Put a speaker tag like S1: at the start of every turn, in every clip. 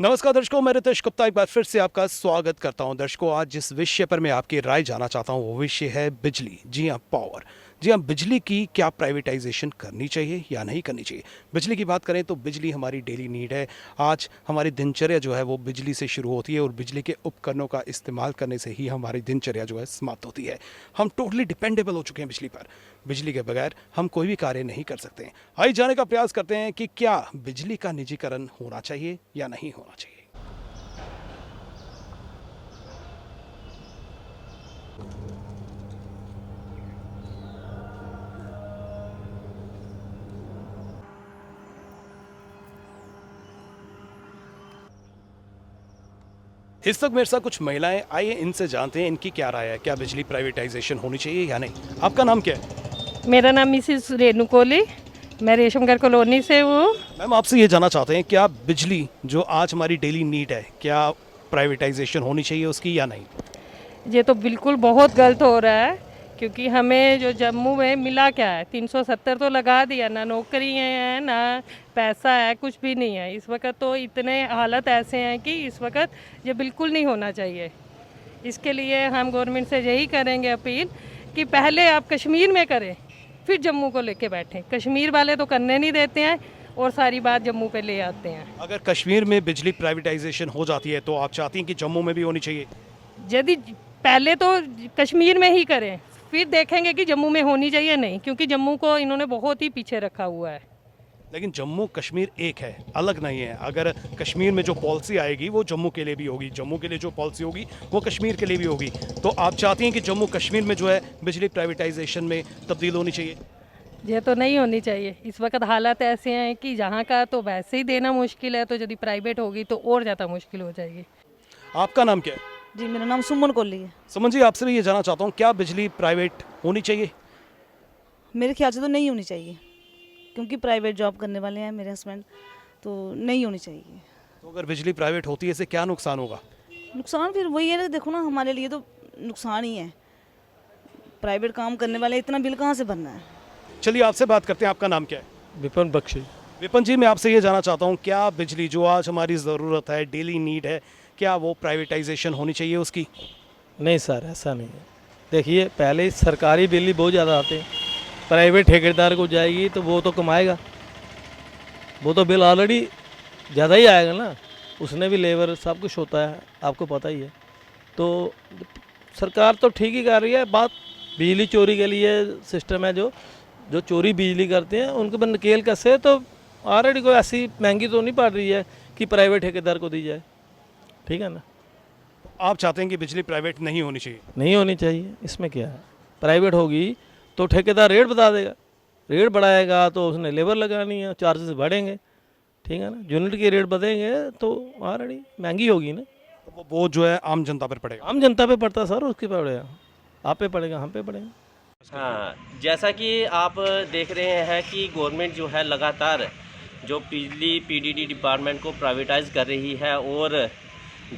S1: नमस्कार दर्शकों, मैं रितेश गुप्ता एक बार फिर से आपका स्वागत करता हूं। दर्शकों, आज जिस विषय पर मैं आपकी राय जानना चाहता हूं वो विषय है बिजली। जी हां, पावर। जी हां, बिजली की क्या प्राइवेटाइजेशन करनी चाहिए या नहीं करनी चाहिए। बिजली की बात करें तो बिजली हमारी डेली नीड है। आज हमारी दिनचर्या जो है वो बिजली से शुरू होती है और बिजली के उपकरणों का इस्तेमाल करने से ही हमारी दिनचर्या जो है समाप्त होती है। हम टोटली डिपेंडेबल हो चुके हैं बिजली पर। बिजली के बगैर हम कोई भी कार्य नहीं कर सकते हैं। आइए जानने का प्रयास करते हैं कि क्या बिजली का निजीकरण होना चाहिए या नहीं होना चाहिए। इस वक्त मेरे साथ कुछ महिलाएं, आइए इनसे जानते हैं इनकी क्या राय है। क्या बिजली प्राइवेटाइजेशन होनी चाहिए या नहीं। आपका नाम क्या है।
S2: मेरा नाम मिसिस रेणु कोहली, मैं रेशमगर कॉलोनी से हूँ।
S1: मैम, आपसे ये जानना चाहते हैं क्या बिजली जो आज हमारी डेली नीड है, क्या प्राइवेटाइजेशन होनी चाहिए उसकी या नहीं।
S2: ये तो बिल्कुल बहुत गलत हो रहा है, क्योंकि हमें जो जम्मू में मिला क्या है, 370 तो लगा दिया, ना नौकरी है ना पैसा है, कुछ भी नहीं है। इस वक्त तो इतने हालत ऐसे हैं कि इस वक्त ये बिल्कुल नहीं होना चाहिए। इसके लिए हम गवर्नमेंट से यही करेंगे अपील कि पहले आप कश्मीर में करें, फिर जम्मू को लेके बैठें। कश्मीर वाले तो करने नहीं देते हैं और सारी बात जम्मू पे ले आते हैं।
S1: अगर कश्मीर में बिजली प्राइवेटाइजेशन हो जाती है तो आप चाहती हैं कि जम्मू में भी होनी चाहिए।
S2: यदि पहले तो कश्मीर में ही करें, फिर देखेंगे कि जम्मू में होनी चाहिए नहीं, क्योंकि जम्मू को इन्होंने बहुत ही पीछे रखा हुआ है।
S1: लेकिन जम्मू कश्मीर एक है, अलग नहीं है। अगर कश्मीर में जो पॉलिसी आएगी वो जम्मू के लिए भी होगी, जम्मू के लिए जो पॉलिसी होगी वो कश्मीर के लिए भी होगी। तो आप चाहती हैं कि जम्मू कश्मीर में जो है बिजली प्राइवेटाइजेशन में तब्दील होनी चाहिए।
S2: ये तो नहीं होनी चाहिए। इस वक्त हालात ऐसे हैं कि जहाँ का तो वैसे ही देना मुश्किल है, तो यदि प्राइवेट होगी तो और ज़्यादा मुश्किल हो जाएगी।
S1: आपका नाम क्या है।
S3: जी, मेरा नाम सुमन कोहली है।
S1: सुमन जी, आपसे भी ये जानना चाहता हूँ क्या बिजली प्राइवेट होनी चाहिए।
S3: मेरे ख्याल से तो नहीं होनी चाहिए, क्योंकि प्राइवेट जॉब करने वाले हैं मेरे हस्बैंड, तो नहीं होनी चाहिए।
S1: तो अगर बिजली प्राइवेट होती है इससे क्या नुकसान होगा।
S3: नुकसान फिर वही है ना, देखो ना, हमारे लिए तो नुकसान ही है। प्राइवेट काम करने वाले इतना बिल कहाँ से भरना है।
S1: चलिए आपसे बात करते हैं। आपका नाम क्या है।
S4: विपिन बख्शी।
S1: विपन जी, मैं आपसे ये जानना चाहता हूँ क्या बिजली जो आज हमारी ज़रूरत है, डेली नीड है, क्या वो प्राइवेटाइजेशन होनी चाहिए उसकी।
S4: नहीं सर, ऐसा नहीं है। देखिए, पहले सरकारी बिजली बहुत ज़्यादा आते हैं, प्राइवेट ठेकेदार को जाएगी तो वो तो कमाएगा, वो तो बिल ऑलरेडी ज़्यादा ही आएगा ना। उसने भी लेबर सब कुछ होता है, आपको पता ही है। तो सरकार तो ठीक ही कर रही है। बात बिजली चोरी के लिए सिस्टम है, जो जो चोरी बिजली करते हैं उनको पर नकेल कसे, तो ऑलरेडी कोई ऐसी महंगी तो नहीं पड़ रही है कि प्राइवेट ठेकेदार को दी जाए। ठीक है ना।
S1: आप चाहते हैं कि बिजली प्राइवेट नहीं होनी चाहिए।
S4: नहीं होनी चाहिए, इसमें क्या है। प्राइवेट होगी तो ठेकेदार रेट बता देगा, रेट बढ़ाएगा तो उसने लेबर लगानी है, चार्जेस बढ़ेंगे। ठीक है ना। यूनिट के रेट बढ़ेंगे तो ऑलरेडी महंगी होगी ना।
S1: तो वो बोझ जो है आम जनता पर पड़ेगा।
S4: आम जनता पे पड़ता सर, उसके पे पड़ेगा, आप पे पड़ेगा, हम पे पड़ेगा।
S5: हाँ, जैसा कि आप देख रहे हैं कि गवर्नमेंट जो है लगातार जो बिजली पीडीडी डिपार्टमेंट को प्राइवेटाइज कर रही है, और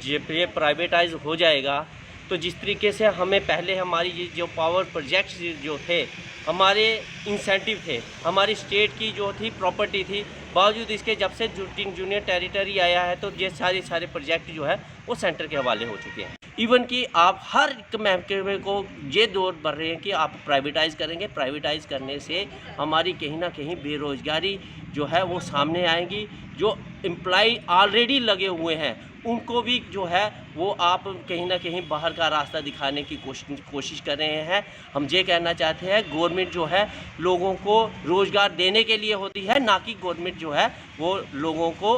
S5: ये प्राइवेटाइज हो जाएगा तो जिस तरीके से हमें पहले हमारी ये जो पावर प्रोजेक्ट्स जो थे, हमारे इंसेंटिव थे, हमारी स्टेट की जो थी प्रॉपर्टी थी, बावजूद इसके जब से जूनियर टेरिटरी आया है तो ये सारे प्रोजेक्ट जो है वो सेंटर के हवाले हो चुके हैं। इवन कि आप हर एक महकमे को ये दौर बढ़ रहे हैं कि आप प्राइवेटाइज़ करेंगे, प्राइवेटाइज़ करने से हमारी कहीं ना कहीं बेरोज़गारी जो है वो सामने आएगी। जो एम्प्लॉय ऑलरेडी लगे हुए हैं उनको भी जो है वो आप कहीं ना कहीं बाहर का रास्ता दिखाने की कोशिश कर रहे हैं। हम ये कहना चाहते हैं गवर्नमेंट जो है लोगों को रोज़गार देने के लिए होती है, ना कि गवर्नमेंट जो है वो लोगों को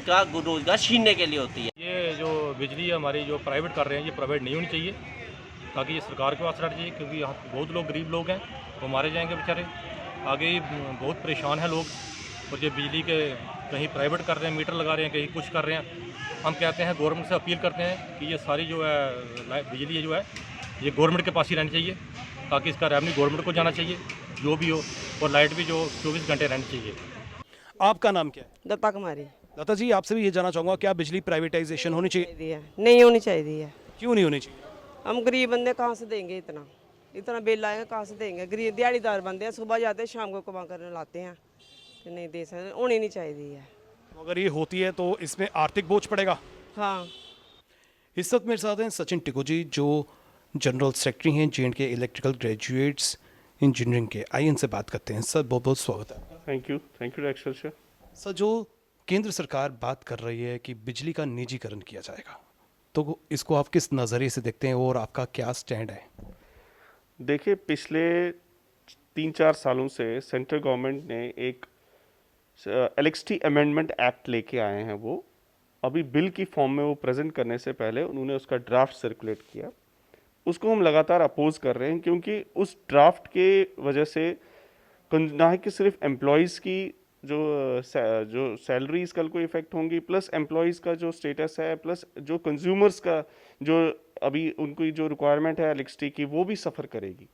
S5: का रोज़गार छीनने के लिए होती है।
S6: ये जो बिजली हमारी जो प्राइवेट कर रहे हैं ये प्राइवेट नहीं होनी चाहिए, ताकि ये सरकार के पास रहना चाहिए, क्योंकि यहाँ बहुत लोग गरीब लोग हैं, वो मारे जाएंगे बेचारे। आगे बहुत परेशान हैं लोग, और ये बिजली के कहीं प्राइवेट कर रहे हैं, मीटर लगा रहे हैं, कहीं कुछ कर रहे हैं। हम कहते हैं गवर्नमेंट से अपील करते हैं कि ये सारी जो है बिजली जो है ये गवर्नमेंट के पास ही रहनी चाहिए, ताकि इसका रेवेन्यू गवर्नमेंट को जाना चाहिए जो भी हो, और लाइट भी जो 24 घंटे रहनी चाहिए।
S1: आपका नाम क्या है।
S7: दत्ता कुमारी।
S1: लता जी, आपसे भी ये जानना चाहूँगा क्या बिजली प्राइवेटाइजेशन होनी चाहिए।
S7: नहीं होनी चाहिए।
S1: क्यों नहीं होनी चाहिए।
S7: हम गरीब बंदे कहाँ से देंगे, इतना बिल आएगा कहाँ से देंगे। गरीब दिहाड़ीदार बंदे हैं, सुबह जाते हैं शाम को कमा कर लाते हैं, तो नहीं दे सकते, होनी नहीं चाहिए है।
S1: अगर ये होती है तो इसमें आर्थिक बोझ पड़ेगा।
S7: हाँ।
S1: इस वक्त मेरे साथ हैं सचिन टिको जी, जो जनरल सेक्रेटरी हैं J&K इलेक्ट्रिकल ग्रेजुएट्स इंजीनियरिंग के। आइए इनसे बात करते हैं। सर बहुत बहुत स्वागत है आपका।
S8: Thank you director sir.
S1: Sir, जो केंद्र सरकार बात कर रही है कि बिजली का निजीकरण किया जाएगा, तो इसको आप किस नज़रिए से देखते हैं और आपका क्या स्टैंड है?
S8: देखिए, पिछले 3-4 सालों से सेंट्रल गवर्नमेंट ने एक इलेक्ट्रिसिटी अमेंडमेंट एक्ट लेके आए हैं। वो अभी बिल की फॉर्म में वो प्रेजेंट करने से पहले उन्होंने उसका ड्राफ्ट सर्कुलेट किया। उसको हम लगातार अपोज कर रहे हैं, क्योंकि उस ड्राफ्ट के वजह से ना कि सिर्फ एम्प्लॉयज़ की जो सैलरीज कल को इफेक्ट होंगी, प्लस एम्प्लॉयज़ का जो स्टेटस है, प्लस जो कंज्यूमर्स का जो अभी उनकी जो रिक्वायरमेंट है इलेक्ट्रिसिटी की, वो भी सफ़र करेगी।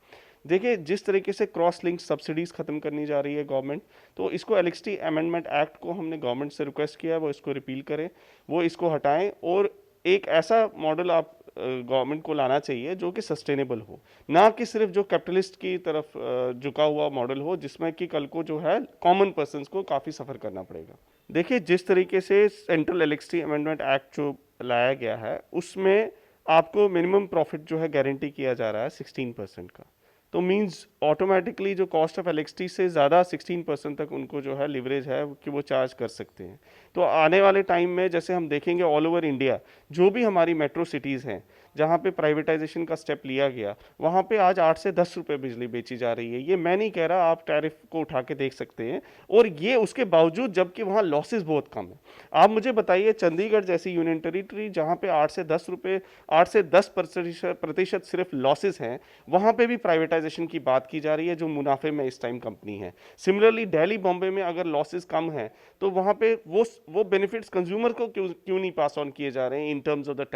S8: देखिए, जिस तरीके से क्रॉस लिंक सब्सिडीज़ ख़त्म करनी जा रही है गवर्नमेंट, तो इसको इलेक्ट्रिसिटी अमेंडमेंट एक्ट को हमने गवर्नमेंट से रिक्वेस्ट किया है वो इसको रिपील करें, वो इसको हटाएं और एक ऐसा मॉडल आप गवर्नमेंट को लाना चाहिए जो कि सस्टेनेबल हो, ना कि सिर्फ जो कैपिटलिस्ट की तरफ झुका हुआ मॉडल हो, जिसमें कि कल को जो है कॉमन पर्सन्स को काफ़ी सफ़र करना पड़ेगा। देखिए, जिस तरीके से सेंट्रल इलेक्ट्रिसिटी अमेंडमेंट एक्ट जो लाया गया है, उसमें आपको मिनिमम प्रॉफिट जो है गारंटी किया जा रहा है 16% का, तो मींस ऑटोमेटिकली जो कॉस्ट ऑफ इलेक्ट्रिसिटी से ज़्यादा 16% तक उनको जो है लिवरेज है कि वो चार्ज कर सकते हैं। तो आने वाले टाइम में जैसे हम देखेंगे ऑल ओवर इंडिया, जो भी हमारी मेट्रो सिटीज़ हैं जहाँ पे प्राइवेटाइजेशन का स्टेप लिया गया, वहाँ पे आज 8 से 10 रुपये बिजली बेची जा रही है। ये मैं नहीं कह रहा, आप टैरिफ को उठा के देख सकते हैं, और ये उसके बावजूद जबकि वहाँ लॉसेस बहुत कम है। आप मुझे बताइए, चंडीगढ़ जैसी यूनियन टेरिटरी जहाँ पे 8 से 10% सिर्फ लॉसेस हैं, वहाँ पे भी प्राइवेटाइजेशन की बात की जा रही है, जो मुनाफे में इस टाइम कंपनी है। सिमिलरली दिल्ली बॉम्बे में अगर लॉसेस कम हैं, तो वहाँ पे वो बेनिफिट्स कंज्यूमर को क्यों नहीं पास ऑन किए जा रहे हैं in terms of the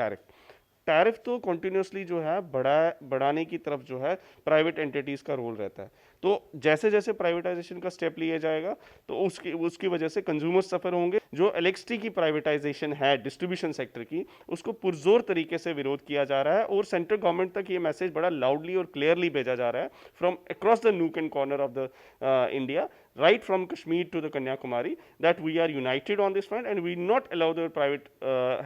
S8: tariff तो कंटिन्यूसली जो है बढ़ाने की तरफ जो है प्राइवेट एंटिटीज़ का रोल रहता है। तो जैसे जैसे प्राइवेटाइजेशन का स्टेप लिया जाएगा, तो उसकी वजह से कंज्यूमर सफ़र होंगे। जो इलेक्ट्रिसिटी की प्राइवेटाइजेशन है डिस्ट्रीब्यूशन सेक्टर की, उसको पुरजोर तरीके से विरोध किया जा रहा है, और सेंट्रल गवर्नमेंट तक ये मैसेज बड़ा लाउडली और क्लियरली भेजा जा रहा है from across the nook and corner of the India, right from Kashmir to the Kanyakumari, that we are united on this front and we not allow the private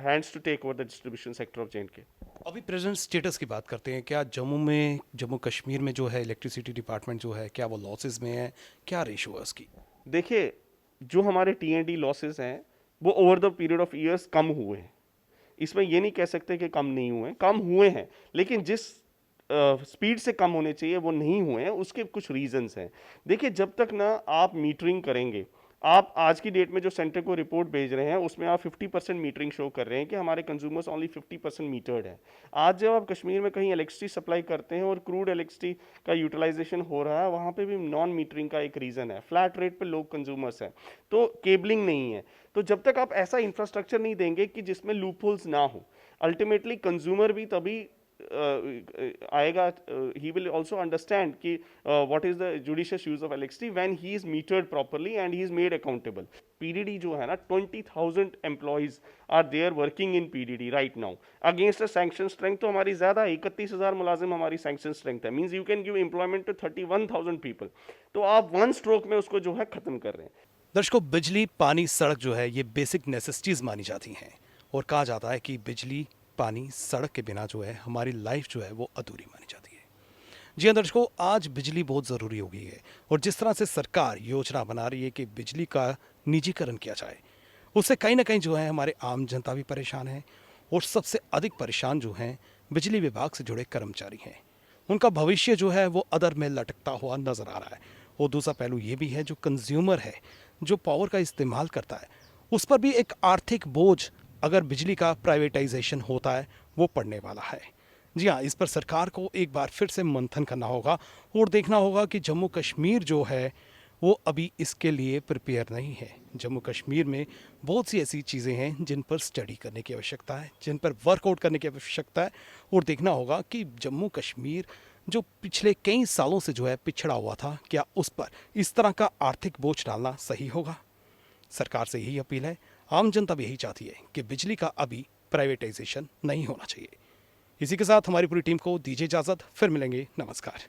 S8: hands to take over the distribution sector of J&K.
S1: अभी present status की बात करते हैं। क्या जम्मू कश्मीर में जो है electricity department जो है, क्या वो लॉसेस में है? क्या रेशो है उसकी?
S8: देखिए, जो हमारे T&D लॉसेस हैं वो over the period of years कम हुए हैं। इसमें ये नहीं कह सकते कि कम नहीं हुए, कम हुए हैं, लेकिन जिस स्पीड से कम होने चाहिए वो नहीं हुए हैं। उसके कुछ रीजंस हैं। देखिए, जब तक ना आप मीटरिंग करेंगे, आप आज की डेट में जो सेंटर को रिपोर्ट भेज रहे हैं उसमें आप 50% मीटरिंग शो कर रहे हैं कि हमारे कंज्यूमर्स ओनली 50% मीटर्ड है। आज जब आप कश्मीर में कहीं इलेक्ट्रिसिटी सप्लाई करते हैं और क्रूड इलेक्ट्रिसिटी का यूटिलाइजेशन हो रहा है, वहाँ पे भी नॉन मीटरिंग का एक रीज़न है, फ्लैट रेट पे लोग कंज्यूमर्स हैं, तो केबलिंग नहीं है। तो जब तक आप ऐसा इंफ्रास्ट्रक्चर नहीं देंगे कि जिसमें लूप होल्स ना हो, अल्टीमेटली कंज्यूमर भी तभी आएगा, he will also understand कि what is the judicious use of electricity when he is metered properly and he is made accountable. PDD जो है ना, 20,000 employees are there working in PDD right now. Against a sanction strength तो हमारी ज़्यादा है, 31,000 मुलाजिम हमारी sanction strength है, means you can give employment to 31,000 people. तो आप one stroke में उसको जो है ख़त्म कर रहे हैं।
S1: दर्शकों, बिजली, पानी, सड़क जो है ये बेसिक नेसेसिटीज़ मानी जाती हैं, और कहा जाता है कि बिजली, पानी, सड़क के बिना जो है हमारी लाइफ जो है वो अधूरी मानी जाती है। जी हाँ दर्शकों, आज बिजली बहुत ज़रूरी हो गई है, और जिस तरह से सरकार योजना बना रही है कि बिजली का निजीकरण किया जाए, उससे कहीं ना कहीं जो है हमारे आम जनता भी परेशान है, और सबसे अधिक परेशान जो हैं बिजली विभाग से जुड़े कर्मचारी हैं। उनका भविष्य जो है वो अदर में लटकता हुआ नज़र आ रहा है। और दूसरा पहलू ये भी है, जो कंज्यूमर है, जो पावर का इस्तेमाल करता है, उस पर भी एक आर्थिक बोझ अगर बिजली का प्राइवेटाइजेशन होता है वो पड़ने वाला है। जी हाँ, इस पर सरकार को एक बार फिर से मंथन करना होगा, और देखना होगा कि जम्मू कश्मीर जो है वो अभी इसके लिए प्रिपेयर नहीं है। जम्मू कश्मीर में बहुत सी ऐसी चीज़ें हैं जिन पर स्टडी करने की आवश्यकता है, जिन पर वर्कआउट करने की आवश्यकता है, और देखना होगा कि जम्मू कश्मीर जो पिछले कई सालों से जो है पिछड़ा हुआ था, क्या उस पर इस तरह का आर्थिक बोझ डालना सही होगा। सरकार से यही अपील है, आम जनता भी यही चाहती है कि बिजली का अभी प्राइवेटाइजेशन नहीं होना चाहिए। इसी के साथ हमारी पूरी टीम को दीजिए इजाज़त, फिर मिलेंगे, नमस्कार।